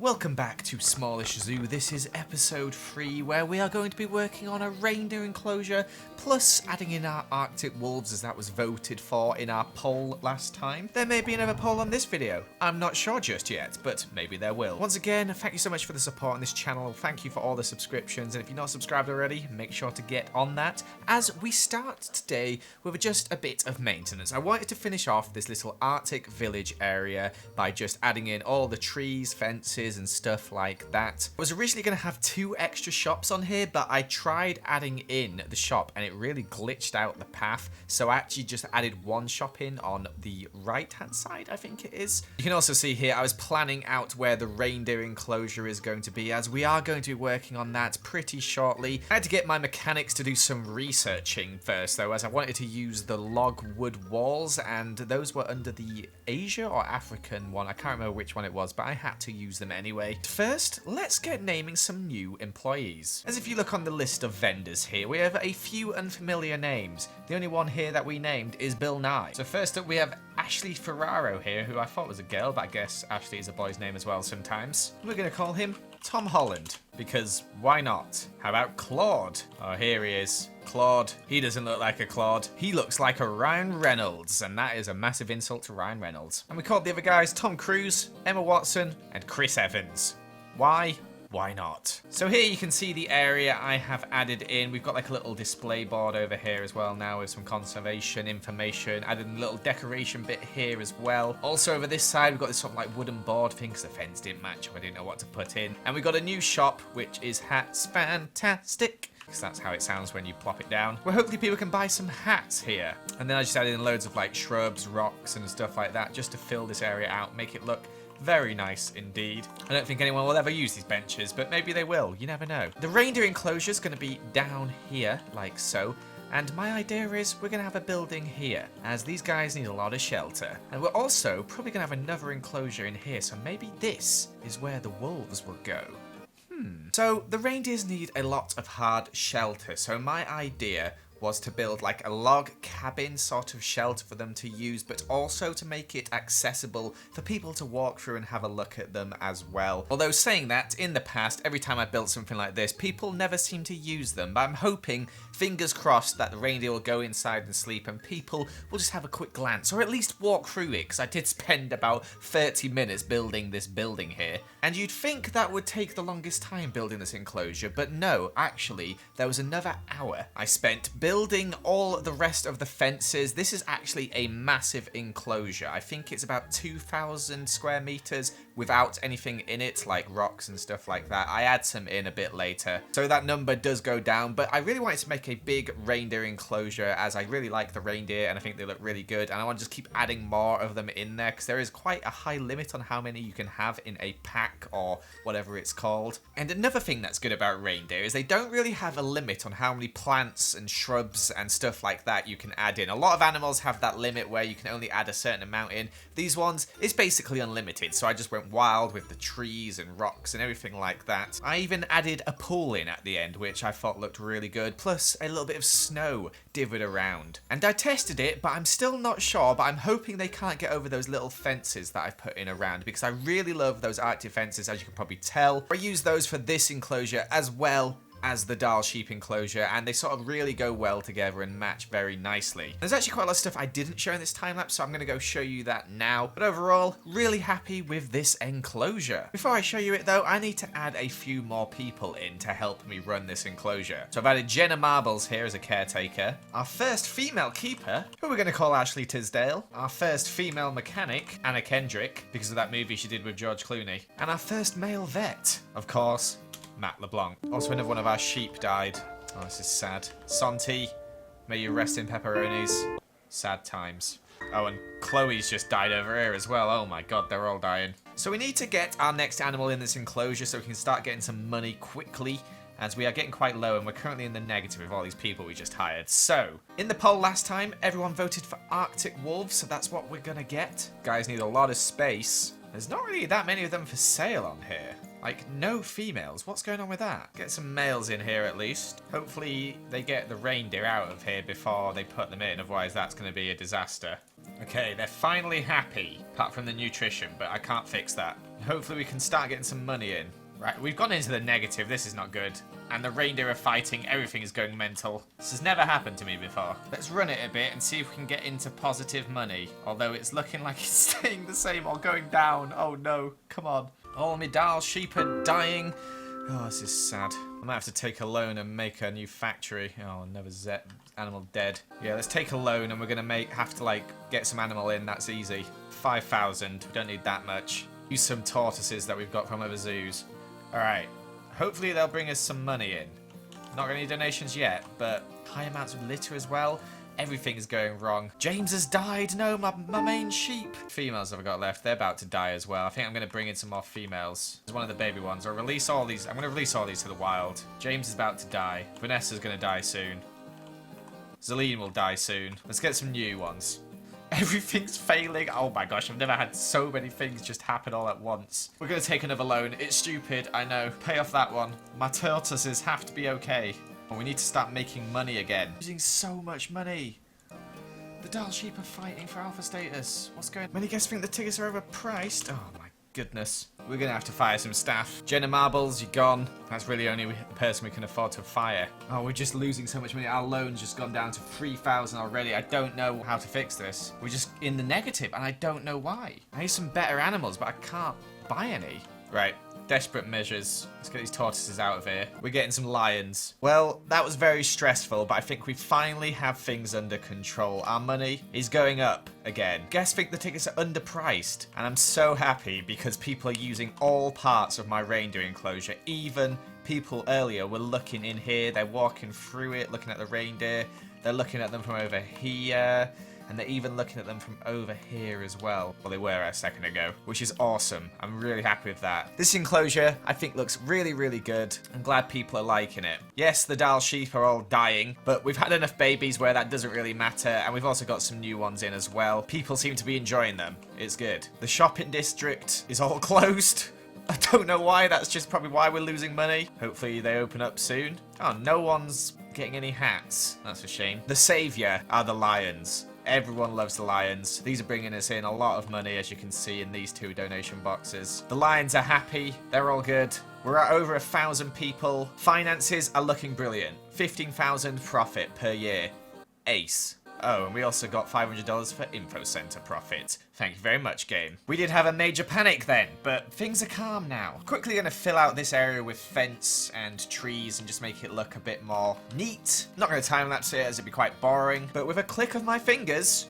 Welcome back to Smallish Zoo. This is episode 3 where we are going to be working on a reindeer enclosure plus adding in our Arctic wolves as that was voted for in our poll last time. There may be another poll on this video. I'm not sure just yet, but maybe there will. Once again, thank you so much for the support on this channel. Thank you for all the subscriptions, and if you're not subscribed already, make sure to get on that. As we start today with just a bit of maintenance, I wanted to finish off this little Arctic village area by just adding in all the trees, fences, and stuff like that. I was originally going to have 2 extra shops on here, but I tried adding in the shop and it really glitched out the path, so I actually just added 1 shop in on the right hand side, I think it is. You can also see here I was planning out where the reindeer enclosure is going to be, as we are going to be working on that pretty shortly. I had to get my mechanics to do some researching first though, as I wanted to use the log wood walls, and those were under the Asia or African one. I can't remember which one it was, but I had to use them anyway. First, let's get naming some new employees. As if you look on the list of vendors here, we have a few unfamiliar names. The only one here that we named is Bill Nye. So first up we have Ashley Ferraro here, who I thought was a girl, but I guess Ashley is a boy's name as well sometimes. We're going to call him Tom Holland, because why not? How about Claude? Oh, here he is. Claude. He doesn't look like a Claude. He looks like a Ryan Reynolds, and that is a massive insult to Ryan Reynolds. And we called the other guys Tom Cruise, Emma Watson, and Chris Evans. Why? Why not? So here you can see the area I have added in. We've got like a little display board over here as well now with some conservation information. Added a little decoration bit here as well. Also over this side we've got this sort of like wooden board thing because the fence didn't match. I didn't know what to put in. And we've got a new shop which is Hats Fantastic, because that's how it sounds when you plop it down. Well, hopefully people can buy some hats here. And then I just added in loads of like shrubs, rocks and stuff like that just to fill this area out, make it look very nice indeed. I don't think anyone will ever use these benches, but maybe they will. You never know. The reindeer enclosure is going to be down here, like so. And my idea is we're going to have a building here, as these guys need a lot of shelter. And we're also probably going to have another enclosure in here, so maybe this is where the wolves will go. So the reindeers need a lot of hard shelter, so my idea was to build like a log cabin sort of shelter for them to use, but also to make it accessible for people to walk through and have a look at them as well. Although saying that, in the past, every time I built something like this, people never seem to use them, but I'm hoping, fingers crossed, that the reindeer will go inside and sleep and people will just have a quick glance, or at least walk through it, because I did spend about 30 minutes building this building here. And you'd think that would take the longest time building this enclosure, but no, actually, there was another hour I spent building all the rest of the fences. This is actually a massive enclosure. I think it's about 2,000 square meters without anything in it, like rocks and stuff like that. I add some in a bit later, so that number does go down, but I really wanted to make a big reindeer enclosure, as I really like the reindeer and I think they look really good, and I want to just keep adding more of them in there, because there is quite a high limit on how many you can have in a pack, or whatever it's called. And another thing that's good about reindeer is they don't really have a limit on how many plants and shrubs and stuff like that you can add in. A lot of animals have that limit where you can only add a certain amount in. These ones is basically unlimited, so I just went wild with the trees and rocks and everything like that. I even added a pool in at the end, which I thought looked really good, plus a little bit of snow divvied around. And I tested it, but I'm still not sure, but I'm hoping they can't get over those little fences that I've put in around, because I really love those Arctic fences, as you can probably tell. I use those for this enclosure as well as the Dahl sheep enclosure, and they sort of really go well together and match very nicely. There's actually quite a lot of stuff I didn't show in this time lapse, so I'm going to go show you that now. But overall, really happy with this enclosure. Before I show you it though, I need to add a few more people in to help me run this enclosure. So I've added Jenna Marbles here as a caretaker, our first female keeper, who we're going to call Ashley Tisdale, our first female mechanic, Anna Kendrick, because of that movie she did with George Clooney, and our first male vet, of course, Matt LeBlanc. Also, another one of our sheep died. Oh, this is sad. Santi, may you rest in pepperonis. Sad times. Oh, and Chloe's just died over here as well. Oh my god, they're all dying. So we need to get our next animal in this enclosure so we can start getting some money quickly, as we are getting quite low and we're currently in the negative with all these people we just hired. So, in the poll last time, everyone voted for Arctic wolves, so that's what we're gonna get. Guys need a lot of space. There's not really that many of them for sale on here. Like, no females. What's going on with that? Get some males in here at least. Hopefully they get the reindeer out of here before they put them in, otherwise that's going to be a disaster. Okay, they're finally happy, apart from the nutrition, but I can't fix that. Hopefully we can start getting some money in. Right, we've gone into the negative. This is not good. And the reindeer are fighting. Everything is going mental. This has never happened to me before. Let's run it a bit and see if we can get into positive money. Although it's looking like it's staying the same or going down. Oh no, come on. All my Dal sheep are dying. Oh, this is sad. I might have to take a loan and make a new factory. Oh, another animal dead. Yeah, let's take a loan and we're going to have to get some animal in. That's easy. 5,000. We don't need that much. Use some tortoises that we've got from other zoos. Alright, hopefully they'll bring us some money in. Not got any donations yet, but high amounts of litter as well. Everything is going wrong. James has died. No, my main sheep. Females have I got left. They're about to die as well. I think I'm going to bring in some more females. There's one of the baby ones. I'll release all these. I'm going to release all these to the wild. James is about to die. Vanessa's going to die soon. Zelene will die soon. Let's get some new ones. Everything's failing. Oh my gosh, I've never had so many things just happen all at once. We're going to take another loan. It's stupid, I know. Pay off that one. My tortoises have to be okay. We need to start making money again. Using so much money. The Dal sheep are fighting for alpha status. What's going on? Many guests think the tickets are overpriced. Oh my goodness. We're going to have to fire some staff. Jenna Marbles, you're gone. That's really the only person we can afford to fire. Oh, we're just losing so much money. Our loan's just gone down to 3,000 already. I don't know how to fix this. We're just in the negative, and I don't know why. I need some better animals, but I can't buy any. Right. Desperate measures. Let's get these tortoises out of here. We're getting some lions. Well, that was very stressful, but I think we finally have things under control. Our money is going up again. Guests think the tickets are underpriced, and I'm so happy because people are using all parts of my reindeer enclosure. Even people earlier were looking in here. They're walking through it, looking at the reindeer. They're looking at them from over here. And they're even looking at them from over here as well. Well, they were a second ago, which is awesome. I'm really happy with that. This enclosure, I think, looks really, really good. I'm glad people are liking it. Yes, the Dal sheep are all dying, but we've had enough babies where that doesn't really matter, and we've also got some new ones in as well. People seem to be enjoying them. It's good. The shopping district is all closed. I don't know why. That's just probably why we're losing money. Hopefully they open up soon. Oh, no one's getting any hats. That's a shame. The savior are the lions. Everyone loves the lions. These are bringing us in a lot of money, as you can see in these 2 donation boxes. The lions are happy. They're all good. We're at over 1,000 people. Finances are looking brilliant. 15,000 profit per year. Ace. Oh, and we also got $500 for info center profit. Thank you very much, game. We did have a major panic then, but things are calm now. Quickly going to fill out this area with fence and trees and just make it look a bit more neat. Not going to time-lapse it as it'd be quite boring, but with a click of my fingers...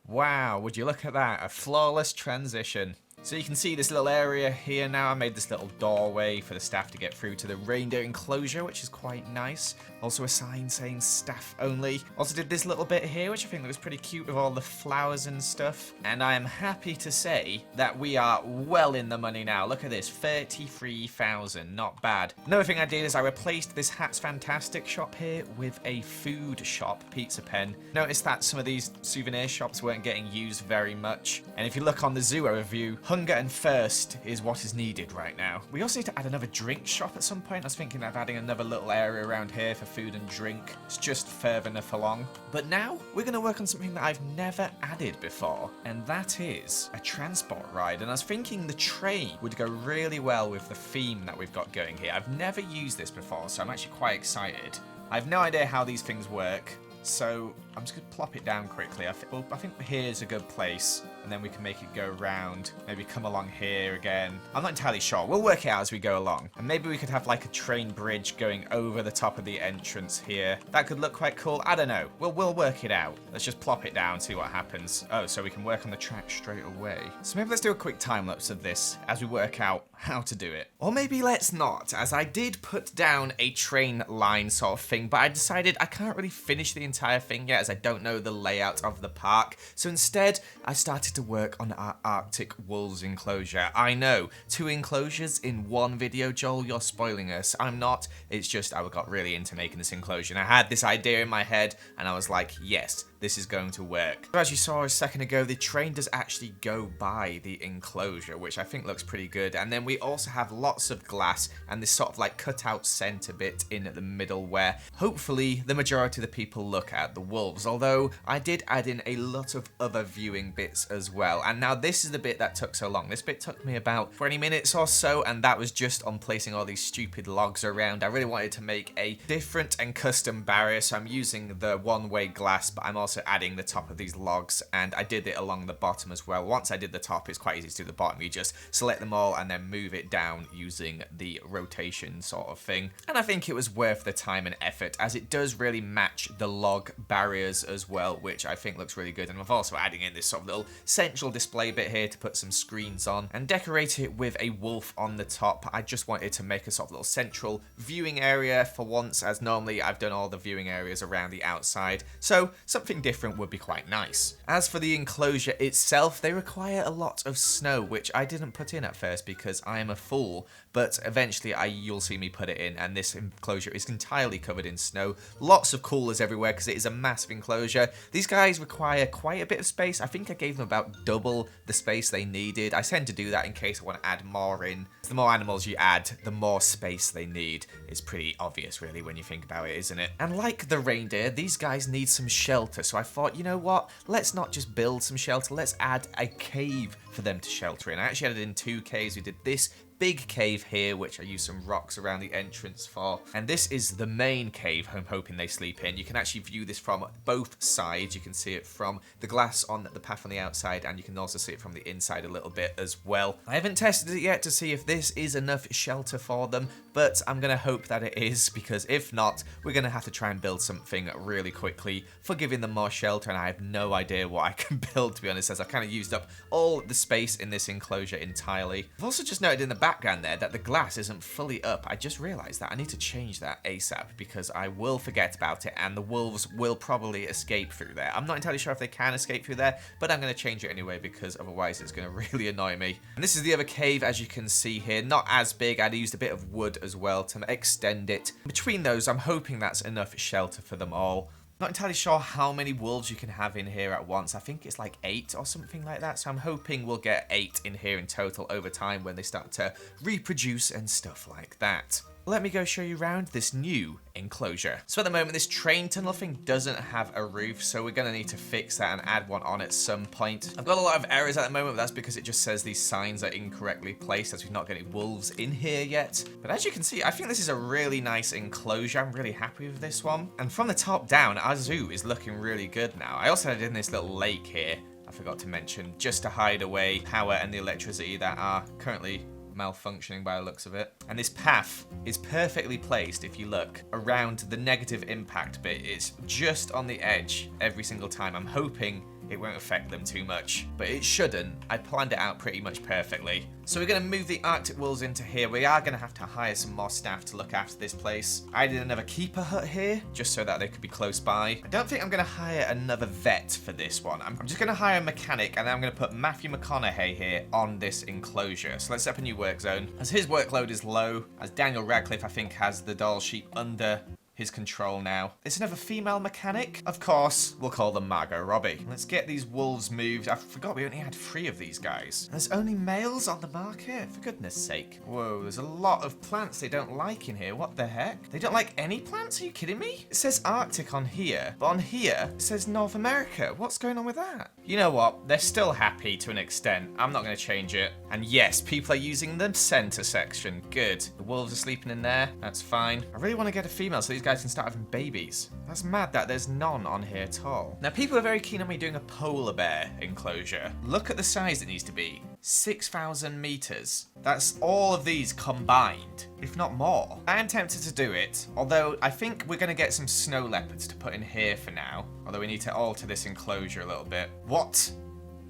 Wow, would you look at that? A flawless transition. So you can see this little area here now. I made this little doorway for the staff to get through to the reindeer enclosure, which is quite nice. Also a sign saying staff only. Also did this little bit here, which I think looks pretty cute with all the flowers and stuff. And I am happy to say that we are well in the money now. Look at this, 33,000, not bad. Another thing I did is I replaced this Hats Fantastic shop here with a food shop, Pizza Pen. Notice that some of these souvenir shops weren't getting used very much. And if you look on the zoo overview, hunger and thirst is what is needed right now. We also need to add another drink shop at some point. I was thinking of adding another little area around here for food and drink. It's just further enough along. But now we're going to work on something that I've never added before, and that is a transport ride. And I was thinking the train would go really well with the theme that we've got going here. I've never used this before, so I'm actually quite excited. I have no idea how these things work, so I'm just going to plop it down quickly. I think here's a good place, and then we can make it go round. Maybe come along here again. I'm not entirely sure. We'll work it out as we go along. And maybe we could have like a train bridge going over the top of the entrance here. That could look quite cool. I don't know. We'll work it out. Let's just plop it down, see what happens. Oh, so we can work on the track straight away. So maybe let's do a quick time lapse of this as we work out how to do it. Or maybe let's not, as I did put down a train line sort of thing, but I decided I can't really finish the entire thing yet as I don't know the layout of the park. So instead, I started to work on our Arctic wolves enclosure. I know, 2 enclosures in 1 video, Joel, you're spoiling us. I'm not, it's just I got really into making this enclosure. And I had this idea in my head, and I was like, yes, this is going to work. So as you saw a second ago, the train does actually go by the enclosure, which I think looks pretty good. And then we also have lots of glass and this sort of like cutout center bit in the middle where hopefully the majority of the people look at, the wolves. Although I did add in a lot of other viewing bits as well. And now this is the bit that took so long. This bit took me about 20 minutes or so, and that was just on placing all these stupid logs around. I really wanted to make a different and custom barrier, so I'm using the one-way glass, but I'm also adding the top of these logs, and I did it along the bottom as well. Once I did the top, it's quite easy to do the bottom. You just select them all and then move it down using the rotation sort of thing. And I think it was worth the time and effort, as it does really match the log barriers as well, which I think looks really good. And I've also adding in this sort of little central display bit here to put some screens on and decorate it with a wolf on the top. I just wanted to make a sort of little central viewing area for once, as normally I've done all the viewing areas around the outside, so something different would be quite nice. As for the enclosure itself, they require a lot of snow, which I didn't put in at first because I am a fool, but eventually you'll see me put it in, and this enclosure is entirely covered in snow. Lots of coolers everywhere because it is a massive enclosure. These guys require quite a bit of space. I think I gave them about double the space they needed. I tend to do that in case I want to add more in. The more animals you add, the more space they need. It's pretty obvious really when you think about it, isn't it? And like the reindeer, these guys need some shelter, so I thought, you know what, let's not just build some shelter, let's add a cave for them to shelter in. I actually added in 2 caves. We did this big cave here, which I used some rocks around the entrance for, and this is the main cave I'm hoping they sleep in. You can actually view this from both sides. You can see it from the glass on the path on the outside, and you can also see it from the inside a little bit as well. I haven't tested it yet to see if this is enough shelter for them, but I'm gonna hope that it is, because if not, we're gonna have to try and build something really quickly for giving them more shelter, and I have no idea what I can build, to be honest, as I've kind of used up all the space in this enclosure entirely. I've also just noted in the background there that the glass isn't fully up. I just realized that I need to change that ASAP, because I will forget about it and the wolves will probably escape through there. I'm not entirely sure if they can escape through there, but I'm going to change it anyway because otherwise it's going to really annoy me. And this is the other cave, as you can see here. Not as big. I'd used a bit of wood as well to extend it. Between those, I'm hoping that's enough shelter for them all. Not entirely sure how many wolves you can have in here at once. I think it's like 8 or something like that. So I'm hoping we'll get 8 in here in total over time when they start to reproduce and stuff like that. Let me go show you around this new enclosure. So at the moment, this train tunnel thing doesn't have a roof, so we're going to need to fix that and add one on at some point. I've got a lot of errors at the moment, but that's because it just says these signs are incorrectly placed, as we've not got any wolves in here yet. But as you can see, I think this is a really nice enclosure. I'm really happy with this one. And from the top down, our zoo is looking really good now. I also added in this little lake here, I forgot to mention, just to hide away power and the electricity that are currently malfunctioning by the looks of it. And this path is perfectly placed if you look around the negative impact bit. It's just on the edge every single time. I'm hoping it won't affect them too much, but it shouldn't. I planned it out pretty much perfectly. So we're going to move the Arctic wolves into here. We are going to have to hire some more staff to look after this place. I did another keeper hut here, just so that they could be close by. I don't think I'm going to hire another vet for this one. I'm just going to hire a mechanic, and then I'm going to put Matthew McConaughey here on this enclosure. So let's set up a new work zone. As his workload is low, as Daniel Radcliffe, I think, has the doll sheep under his control now. There's another female mechanic. Of course, we'll call them Margot Robbie. Let's get these wolves moved. I forgot we only had 3 of these guys. There's only males on the market, for goodness sake. Whoa, there's a lot of plants they don't like in here. What the heck? They don't like any plants? Are you kidding me? It says Arctic on here, but on here, it says North America. What's going on with that? You know what? They're still happy to an extent. I'm not going to change it. And yes, people are using the center section. Good. The wolves are sleeping in there. That's fine. I really want to get a female so these guys can start having babies. That's mad that there's none on here at all. Now, people are very keen on me doing a polar bear enclosure. Look at the size it needs to be. 6,000 meters. That's all of these combined, if not more. I am tempted to do it, although I think we're going to get some snow leopards to put in here for now. Although we need to alter this enclosure a little bit. What?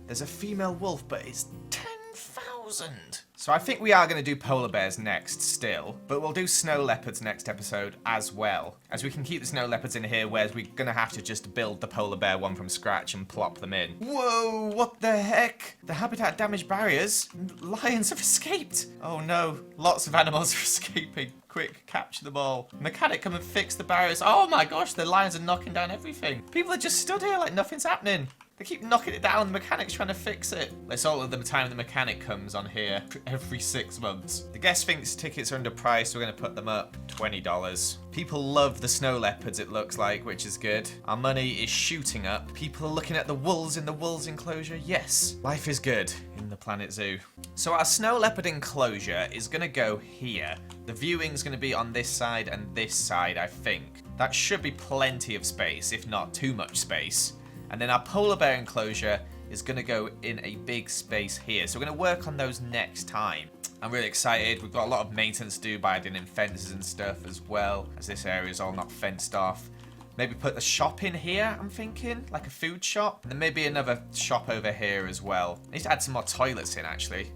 There's a female wolf, but it's 10,000 1,000. So I think we are going to do polar bears next still, but we'll do snow leopards next episode as well, as we can keep the snow leopards in here, whereas we're going to have to just build the polar bear one from scratch and plop them in. Whoa, what the heck? The habitat damage barriers? Lions have escaped. Oh no, lots of animals are escaping. Quick, capture them all. Mechanic, come and fix the barriers. Oh my gosh, the lions are knocking down everything. People are just stood here like nothing's happening. They keep knocking it down, the mechanic's trying to fix it. Let's all of the time the mechanic comes on here every 6 months. The guest thinks tickets are underpriced, so we're going to put them up $20. People love the snow leopards, it looks like, which is good. Our money is shooting up. People are looking at the wolves in the wolves enclosure. Yes, life is good in the Planet Zoo. So our snow leopard enclosure is going to go here. The viewing's going to be on this side and this side, I think. That should be plenty of space, if not too much space. And then our polar bear enclosure is going to go in a big space here. So we're going to work on those next time. I'm really excited. We've got a lot of maintenance to do by adding in fences and stuff as well, as this area is all not fenced off. Maybe put the shop in here, I'm thinking, like a food shop. And then maybe another shop over here as well. I need to add some more toilets in, actually.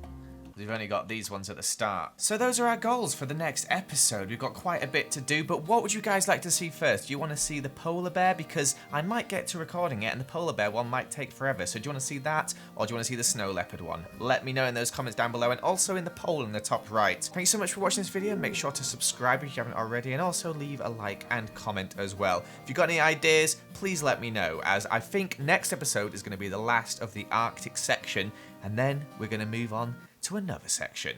We've only got these ones at the start. So those are our goals for the next episode. We've got quite a bit to do, but what would you guys like to see first? Do you want to see the polar bear? Because I might get to recording it and the polar bear one might take forever. So do you want to see that, or do you want to see the snow leopard one? Let me know in those comments down below, and also in the poll in the top right. Thank you so much for watching this video. Make sure to subscribe if you haven't already, and also leave a like and comment as well. If you've got any ideas, please let me know, as I think next episode is going to be the last of the Arctic section, and then we're going to move on to another section.